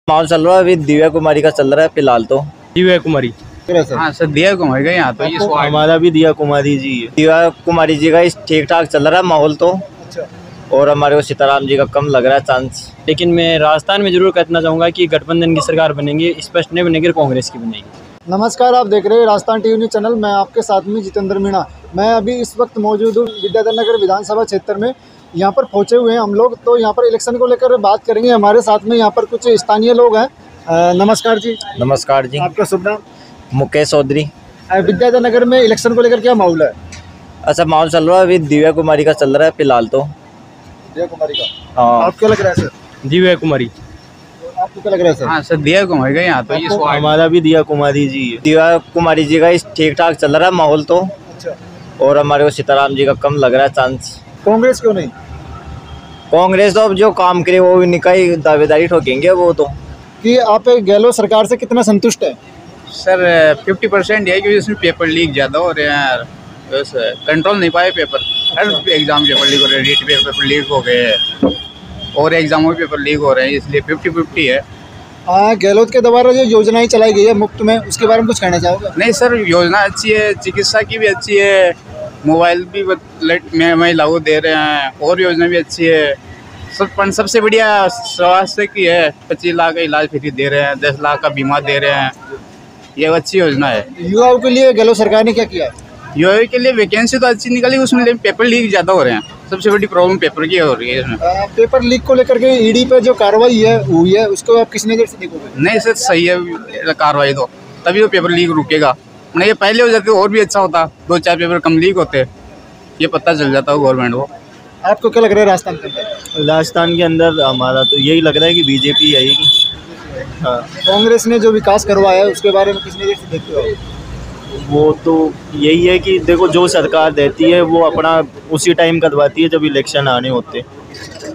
माहौल चल रहा है अभी दिव्या कुमारी का चल रहा है फिलहाल तो। दिव्या कुमारी, हाँ सर दिव्या कुमारी का यहाँ तो ये हमारा भी दिव्या कुमारी जी है। दिव्या कुमारी जी का ठीक ठाक चल रहा है माहौल तो। और हमारे को सीताराम जी का कम लग रहा है चांस। लेकिन मैं राजस्थान में जरूर कहना चाहूँगा कि गठबंधन की सरकार बनेगी, स्पष्ट नहीं बनेगी, कांग्रेस की बनेगी। नमस्कार, आप देख रहे हैं राजस्थान टीवी न्यूज़ चैनल। मैं आपके साथ में जितेंद्र मीणा। मैं अभी इस वक्त मौजूद हूँ विद्याधर नगर विधानसभा क्षेत्र में। यहाँ पर पहुँचे हुए हैं हम लोग, तो यहाँ पर इलेक्शन को लेकर बात करेंगे। हमारे साथ में यहाँ पर कुछ स्थानीय लोग हैं। नमस्कार जी। नमस्कार जी। आपका शुभ नाम? मुकेश चौधरी। विद्याधर नगर में इलेक्शन को लेकर क्या माहौल है? अच्छा माहौल चल रहा है अभी दिव्या कुमारी का चल रहा है फिलहाल तो। दिव्या कुमारी का? हाँ। आपको क्या लग रहा है सर? दिव्या कुमारी, आपको क्या लग रहा है सर? हाँ सर दिव्या कुमारी का यहाँ तो ये हमारा भी दिव्या कुमारी जी है। दिव्या कुमारी जी का ठीक ठाक चल रहा है माहौल तो। अच्छा। और हमारे को सीताराम जी का कम लग रहा है चांस। कांग्रेस क्यों नहीं? कांग्रेस तो अब जो काम करे वो इनका ही दावेदारी ठोकेंगे वो तो। कि आप गहलोत सरकार से कितना संतुष्ट है? सर 50% है क्योंकि इसमें पेपर लीक ज़्यादा हो रहे हैं यार, बस कंट्रोल नहीं पाए पेपर। हर एग्जाम पेपर लीक हो रहे हैं, रीट पेपर लीक हो गए हैं और एग्जामों के पेपर लीक हो रहे हैं, इसलिए 50-50 है। गहलोत के द्वारा जो योजनाएं चलाई गई है मुफ्त में, उसके बारे में कुछ कहना चाहोगे? नहीं सर योजना अच्छी है, चिकित्सा की भी अच्छी है, मोबाइल भी महिलाओं को दे रहे हैं और योजना भी अच्छी है। सबसे बढ़िया स्वास्थ्य की है, 25 लाख का इलाज फ्री दे रहे हैं, 10 लाख का बीमा दे रहे हैं, ये अच्छी योजना है। युवाओं के लिए गहलोत सरकार ने क्या किया? युवाओं के लिए वैकेंसी तो अच्छी निकली, उसमें पेपर लीक ज़्यादा हो रहे हैं। सबसे बड़ी प्रॉब्लम पेपर की हो रही है इसमें। पेपर लीक को लेकर के ईडी पे जो कार्रवाई हुई है उसको आप किस नज़र से देखोगे? नहीं सर सही है कार्रवाई तो, तभी तो पेपर लीक रुकेगा। नहीं पहले हो जाते और भी अच्छा होता, 2-4 पेपर कम लीक होते, ये पता चल जाता है गवर्नमेंट को। आपको क्या लग रहा है राजस्थान के अंदर? राजस्थान के अंदर हमारा तो यही लग रहा है कि बीजेपी आएगी। हाँ, कांग्रेस ने जो विकास करवाया है उसके बारे में किस नज़र से देखते हो? वो तो यही है कि देखो जो सरकार देती है वो अपना उसी टाइम करवाती है जब इलेक्शन आने होते।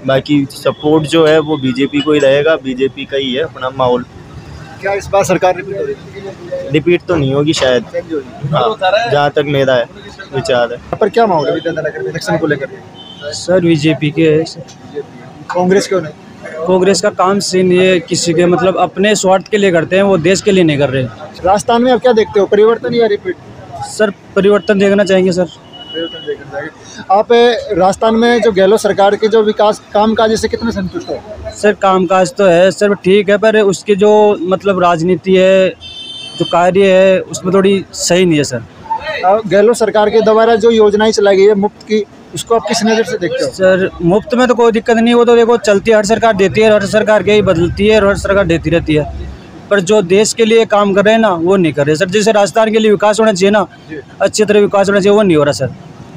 बाकी सपोर्ट जो है वो बीजेपी को ही रहेगा, बीजेपी का ही है अपना माहौल। क्या इस बार सरकार रिपीट होगी? रिपीट तो नहीं होगी शायद, हाँ, जहाँ तक मेरा है विचार है। यहाँ पर क्या माहौल है विद्याधर नगर में इलेक्शन को लेकर? सर बीजेपी के। कांग्रेस क्यों नहीं? कांग्रेस का काम सीन ये किसी के मतलब अपने स्वार्थ के लिए करते हैं, वो देश के लिए नहीं कर रहे। राजस्थान में आप क्या देखते हो, परिवर्तन या रिपीट? सर परिवर्तन देखना चाहेंगे सर। आप राजस्थान में जो गहलोत सरकार के जो विकास कामकाज से कितने संतुष्ट हो? सर कामकाज तो है सर ठीक है, पर उसकी जो मतलब राजनीति है, जो कार्य है, उसमें थोड़ी सही नहीं है सर। गहलोत सरकार के द्वारा जो योजनाएं चलाई गई है मुफ्त की, उसको आप किस नज़र से देखते हो? सर मुफ्त में तो कोई दिक्कत नहीं, वो तो देखो चलती है, हर सरकार देती है, हर सरकार के ही बदलती है, हर सरकार देती रहती है। पर जो देश के लिए काम कर रहे हैं ना वो नहीं कर रहे सर। जैसे राजस्थान के लिए विकास होना चाहिए ना, अच्छी तरह विकास होना चाहिए, वो नहीं हो रहा सर।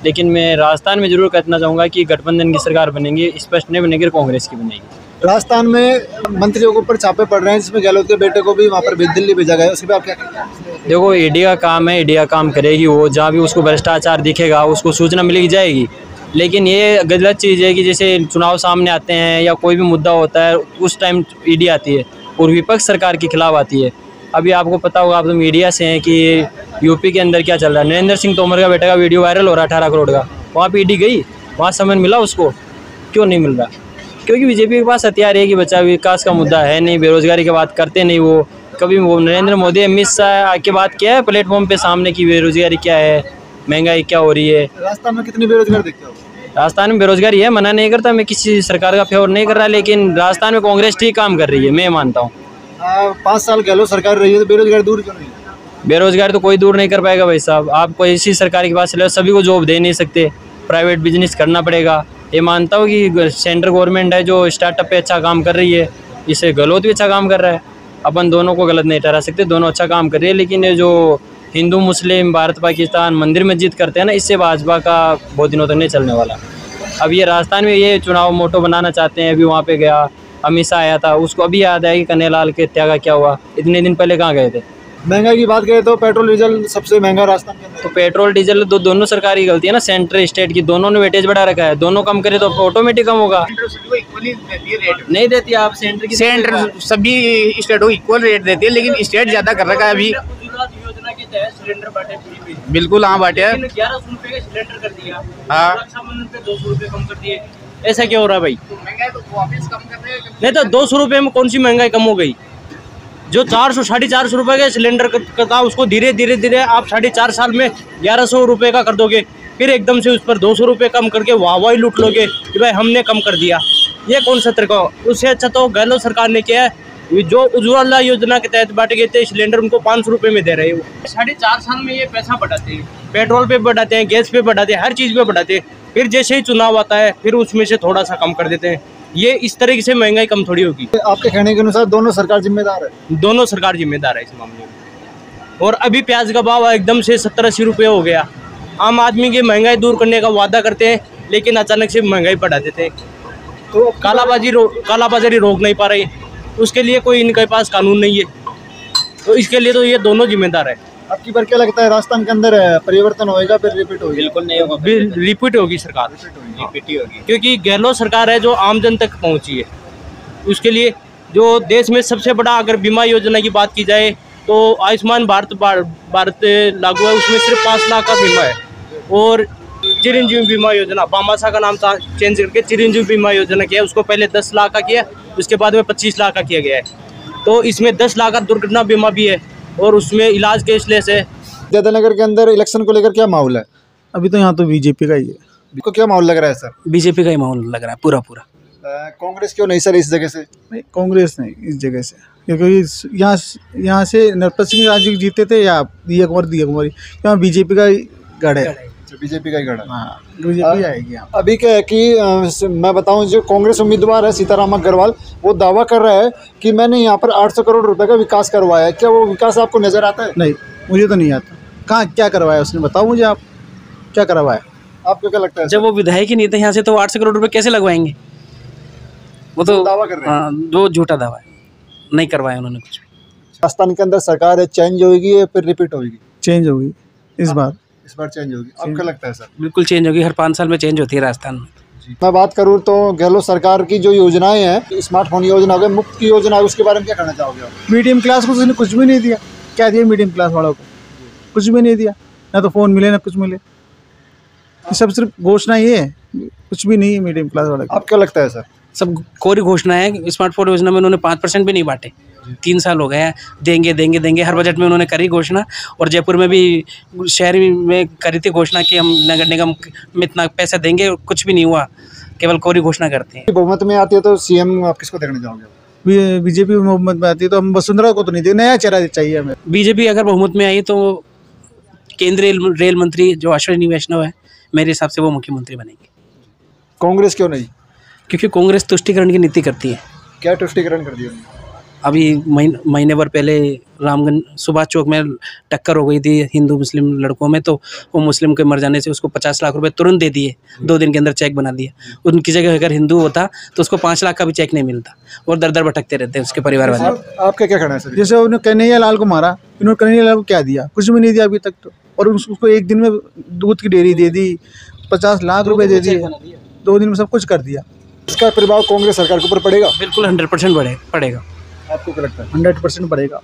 लेकिन मैं राजस्थान में जरूर कहना चाहूँगा कि गठबंधन की सरकार बनेगी, स्पष्ट नहीं बनेगी, कांग्रेस की बनेगी। राजस्थान में मंत्रियों के ऊपर छापे पड़ रहे हैं, जिसमें गहलोत के बेटे को भी वहाँ पर दिल्ली भेजा गया है, उसके बाद आप क्या कहते हैं? देखो ईडी का काम है, ईडी का काम करेगी वो, जहाँ भी उसको भ्रष्टाचार दिखेगा उसको सूचना मिल जाएगी। लेकिन ये गलत चीज़ है कि जैसे चुनाव सामने आते हैं या कोई भी मुद्दा होता है उस टाइम ईडी आती है और विपक्ष सरकार के खिलाफ आती है। अभी आपको पता होगा, आप तो मीडिया से हैं कि यूपी के अंदर क्या चल रहा है। नरेंद्र सिंह तोमर का बेटे का वीडियो वायरल हो रहा है 18 करोड़ का, वहाँ पे ईडी गई, वहाँ समन मिला उसको? क्यों नहीं मिल रहा? क्योंकि बीजेपी के पास हथियार है कि बच्चा विकास का मुद्दा है नहीं, बेरोजगारी की बात करते नहीं वो। कभी वो नरेंद्र मोदी अमित शाह आके बात किया है प्लेटफॉर्म पे सामने की बेरोजगारी क्या है, महंगाई क्या हो रही है। राजस्थान में कितनी बेरोजगार देखते हो? राजस्थान में बेरोजगारी है, मना नहीं करता मैं, किसी सरकार का फेवर नहीं कर रहा, लेकिन राजस्थान में कांग्रेस ठीक काम कर रही है, मैं मानता हूँ। 5 साल गहलोत सरकार रही है तो बेरोजगारी दूर क्यों नहीं? बेरोजगारी तो कोई दूर नहीं कर पाएगा भाई साहब। आप कोई इसी सरकार के पास चले, सभी को जॉब दे नहीं सकते, प्राइवेट बिजनेस करना पड़ेगा। ये मानता हूँ कि सेंट्रल गवर्नमेंट है जो स्टार्टअप पे अच्छा काम कर रही है, इससे गहलोत भी अच्छा काम कर रहा है, अपन दोनों को गलत नहीं ठहरा सकते, दोनों अच्छा काम कर रही है। लेकिन ये जो हिंदू मुस्लिम, भारत पाकिस्तान, मंदिर मस्जिद करते हैं ना, इससे भाजपा का बहुत दिनों तक नहीं चलने वाला। अब ये राजस्थान में ये चुनाव मोटो बनाना चाहते हैं। अभी वहाँ पे गया, अमित शाह आया था, उसको अभी याद है कि कन्हैयालाल के हत्या का क्या हुआ, इतने दिन पहले कहाँ गए थे। महंगाई की बात करें तो पेट्रोल डीजल सबसे महंगा राजस्थान के अंदर। तो पेट्रोल डीजल दोनों सरकार की गलती है ना, सेंट्रल स्टेट की, दोनों ने वेटेज बढ़ा रखा है। दोनों कम करे तो ऑटोमेटिक कम होगा। नहीं देती आप सेंटर की, सेंटर सभी स्टेट को इक्वल रेट देती है, लेकिन स्टेट ज्यादा कर रखा है अभी। सिलेंडर बांटे फ्री में। बिल्कुल हाँ बांटे है। 1100 रुपए का सिलेंडर कर दिया, हाँ। रक्षाबंधन पे 200 रुपए कम कर दिए। ऐसा क्या हो रहा है भाई? महंगाई तो वापिस कम कर रहे हैं। नहीं तो 200 रुपये में कौन सी महंगाई कम हो गई? जो 400 450 रुपये का सिलेंडर का था, उसको धीरे धीरे आप 4.5 साल में 1100 रुपये का कर दोगे, फिर एकदम से उस पर 200 रुपये कम करके वाह लूट लोगे कि भाई हमने कम कर दिया। ये कौन सा तरीका? उससे अच्छा तो गहलोत सरकार ने किया है, जो उज्ज्वला योजना के तहत बांटे गए थे सिलेंडर, उनको 500 रुपये में दे रहे हैं। 4.5 साल में ये पैसा बढ़ाते हैं, पेट्रोल पे बढ़ाते हैं, गैस पे बढ़ाते हैं, हर चीज़ पे बढ़ाते हैं। फिर जैसे ही चुनाव आता है फिर उसमें से थोड़ा सा कम कर देते हैं। ये इस तरीके से महंगाई कम थोड़ी होगी। आपके कहने के अनुसार दोनों सरकार जिम्मेदार है? दोनों सरकार जिम्मेदार है इस मामले में। और अभी प्याज का भाव एकदम से 70-80 रुपये हो गया। आम आदमी की महंगाई दूर करने का वादा करते हैं, लेकिन अचानक से महंगाई बढ़ा देते हैं। तो कालाबाजारी रोक नहीं पा रही, उसके लिए कोई इनके पास कानून नहीं है, तो इसके लिए तो ये दोनों जिम्मेदार है। आपकी बार क्या लगता है राजस्थान के अंदर परिवर्तन होएगा, फिर रिपीट होगी? बिल्कुल नहीं होगा, रिपीट होगी सरकार, रिपीट ही होगी, क्योंकि गहलोत सरकार है जो आम जन तक पहुंची है। उसके लिए जो देश में सबसे बड़ा अगर बीमा योजना की बात की जाए तो आयुष्मान भारत लागू है, उसमें सिर्फ 5 लाख का बीमा है। और चिरंजीवी बीमा योजना, बामासा का नाम चेंज करके चिरंजीवी बीमा योजना किया है, उसको पहले 10 लाख का किया, उसके बाद में 25 लाख का किया गया है। तो इसमें 10 लाख का दुर्घटना बीमा भी है और उसमें इलाज कैशलेस है। विद्याधर के अंदर इलेक्शन को लेकर क्या माहौल है? अभी तो यहाँ तो बीजेपी का ही है। आपको क्या माहौल लग रहा है सर? बीजेपी का ही माहौल लग रहा है पूरा। कांग्रेस क्यों नहीं सर इस जगह से? नहीं, कांग्रेस नहीं इस जगह से, क्योंकि यहाँ से नरपत सिंह राजू जीते थे या दिया कुमारी, यहाँ बीजेपी का गढ़ है। बीजेपी का ही गढ़ है। हाँ, बीजेपी आएगी यहाँ। अभी क्या है कि मैं बताऊं, जो कांग्रेस उम्मीदवार है सीताराम अग्रवाल, वो दावा कर रहा है कि मैंने यहाँ पर 800 करोड़ रुपए का विकास करवाया है। क्या वो विकास आपको नजर आता है? नहीं, मुझे तो नहीं आता। कहाँ क्या करवाया उसने, बताओ मुझे आप क्या करवाया? आपको क्या लगता है? जब वो विधायक ही नहीं थे यहाँ से तो 800 करोड़ रुपए कैसे लगवाएंगे? वो तो दावा कर रहे हैं। हाँ, जो झूठा दावा है, नहीं करवाया उन्होंने कुछ। राजस्थान के अंदर सरकार है, चेंज होगी या फिर रिपीट होगी? चेंज होगी इस बार चेंज होगी। आपको क्या लगता है सर? बिल्कुल चेंज होगी, हर 5 साल में चेंज होती है राजस्थान में। मैं बात करूँ तो गहलोत सरकार की जो योजनाएं हैं, स्मार्टफोन योजना हो गया, मुफ्त की योजना है, उसके बारे में क्या कहना चाहोगे आप? मीडियम क्लास को उसने कुछ भी नहीं दिया। क्या दिया मीडियम क्लास वालों को? कुछ भी नहीं दिया, ना तो फ़ोन मिले ना कुछ मिले। ये सब सिर्फ घोषणा ही है, कुछ भी नहीं है मीडियम क्लास वाले को। आपको क्या लगता है सर? सब कोरी घोषणा है। स्मार्टफोन योजना में उन्होंने 5% भी नहीं बांटे। 3 साल हो गए हैं, देंगे हर बजट में उन्होंने करी घोषणा। और जयपुर में भी शहर में करी थी घोषणा कि हम नगर निगम में इतना पैसा देंगे, कुछ भी नहीं हुआ, केवल कोरी घोषणा करते हैं। बहुमत में आती है तो सीएम आप किसको देखना चाहोगे? बीजेपी बहुमत में आती है तो हम वसुंधरा को तो नहीं देंगे, नया चेहरा चाहिए हमें। बीजेपी अगर बहुमत में आई तो केंद्रीय रेल मंत्री जो अश्विनी वैष्णव है, मेरे हिसाब से वो मुख्यमंत्री बनेंगे। कांग्रेस क्यों नहीं? क्योंकि कांग्रेस तुष्टिकरण की नीति करती है। क्या तुष्टिकरण कर दिया उन्होंने? अभी महीने भर पहले रामगंज सुभाष चौक में टक्कर हो गई थी हिंदू मुस्लिम लड़कों में, तो वो मुस्लिम के मर जाने से उसको 50 लाख रुपए तुरंत दे दिए, 2 दिन के अंदर चेक बना दिया। उनकी जगह अगर हिंदू होता तो उसको 5 लाख का भी चेक नहीं मिलता, और दर दर भटकते रहते हैं उसके परिवार वाले। आपका क्या कहना है सर? जैसे उन्होंने कन्हैया लाल को मारा, इन्होंने कन्हैया लाल को क्या दिया? कुछ भी नहीं दिया अभी तक तो। और उसको एक दिन में दूध की डेयरी दे दी, 50 लाख रुपए दे दिए, 2 दिन में सब कुछ कर दिया। इसका प्रभाव कांग्रेस सरकार के ऊपर पड़ेगा? बिल्कुल 100% पड़ेगा। आपको क्या लगता है? 100% पड़ेगा।